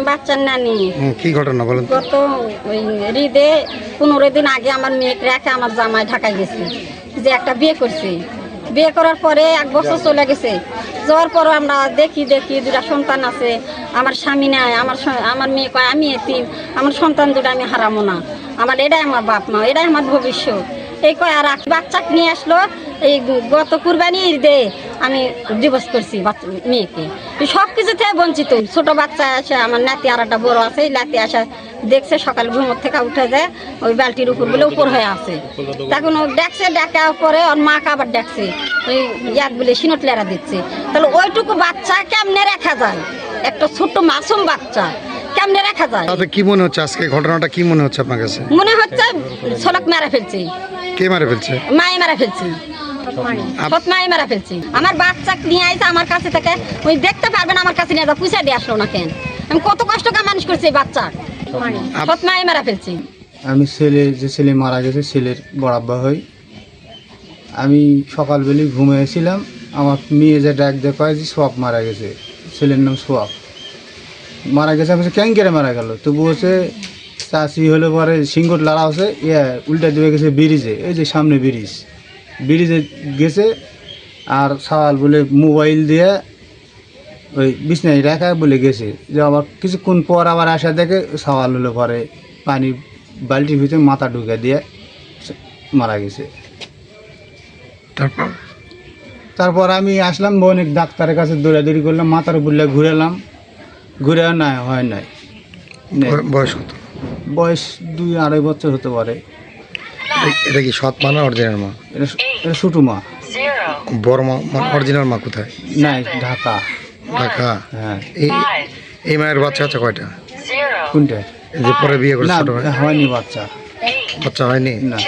বাচ্চার নানি কি ঘটনা বলেন? গত ওই ঈদে 15 দিন আগে আমার মেয়েকে রেখে আমার জামাই ঢাকায় গেছে, যে একটা বিয়ে করছে। বিয়ে করার পরে 1 বছর চলে গেছে। যাওয়ার পরও আমরা দেখি 2টা সন্তান আছে, আমার স্বামী নাই। আমার মেয়ে কয় আমি এতিম, আমার সন্তান দুটো আমি হারামো না, আমার এটাই আমার বাপ মা, এটাই আমার ভবিষ্যৎ। এই কয় আর বাচ্চা নিয়ে আসলো। এই গত কুরবানির ঈদে আমি ডিভোর্স করছি মেয়েকে, সব কিছু থেকে বঞ্চিত। ছোট বাচ্চা আসে, আমার নাতি আর একটা বড় আছে, নাতি আসা দেখছে সকাল ঘুমোর থেকে উঠে যায়, ওই বালতির উপর বলে উপর হয়ে আছে। তখন ও ডাকছে, ডাকার পরে ওর মাকে আবার ডাকছে, ওই ইয়াদ বলে সিনট লেরা দিচ্ছে। তাহলে ওইটুকু বাচ্চা কেমনে রাখা যায়? একটা ছোট্ট মাসুম বাচ্চা কেমনে রাখা যায়? তাতে কি মনে হচ্ছে আজকে ঘটনাটা কি মনে হচ্ছে আপনার কাছে? মনে হচ্ছে ছলক মারা ফেলছে। কে মারা ফেলছে? মাই মারা ফেলছে, সৎ মাই মারা ফেলছে। আমার বাচ্চা নিয়ে আইছে আমার কাছে থেকে, ওই দেখতে পারবেন আমার কাছে নিয়ে পয়সা দিয়ে আসলো না কেন? আমি কত কষ্ট করে মানুষ করছি এই বাচ্চা, সৎ মাই মারা ফেলছি। আমি ছেলে মারা গেছে, ছেলের বড় আব্বা হই। আমি সকালবেলা ঘুমিয়েছিলাম, আমার মেয়ে যে ডাক দিয়ে কয় যে সোয়াব মারা গেছে, ছেলের নাম সোয়াব মারা গেছে। আমি কেন কেড়ে মারা গেল? তবু হচ্ছে চাষি হলে পরে সিংহট লড়া হচ্ছে, উল্টা দিয়ে গেছে ব্রিজে, এই যে সামনে ব্রিজে গেছে। আর সকাল বলে মোবাইল দিয়ে ওই বিছনায় রাখা বলে গেছে, যে আবার কিছুক্ষণ পর আবার আসা দেখে সকাল হলে পরে পানি বালতির ভিতরে মাথা ঢুকে দিয়ে মারা গেছে। তারপর আমি আসলাম, অনেক ডাক্তারের কাছে দৌড়াদৌড়ি করলাম, মাথার উপর ঘুরালাম, ঘুরে না হয় নাই। বয়স কত? বয়স 2-2.5 বছর হতে পারে। এটা কি সৎ মা না অরিজিনাল মা? এটা ছোটো মা। বড় মা অরিজিনাল মা কোথায়? নাই, ঢাকা। ঢাকা? হ্যাঁ। এই মায়ের বাচ্চা আছে কয়টা? কোনটা? যে পরে বিয়ে করছে? হয়নি বাচ্চা হয়নি না।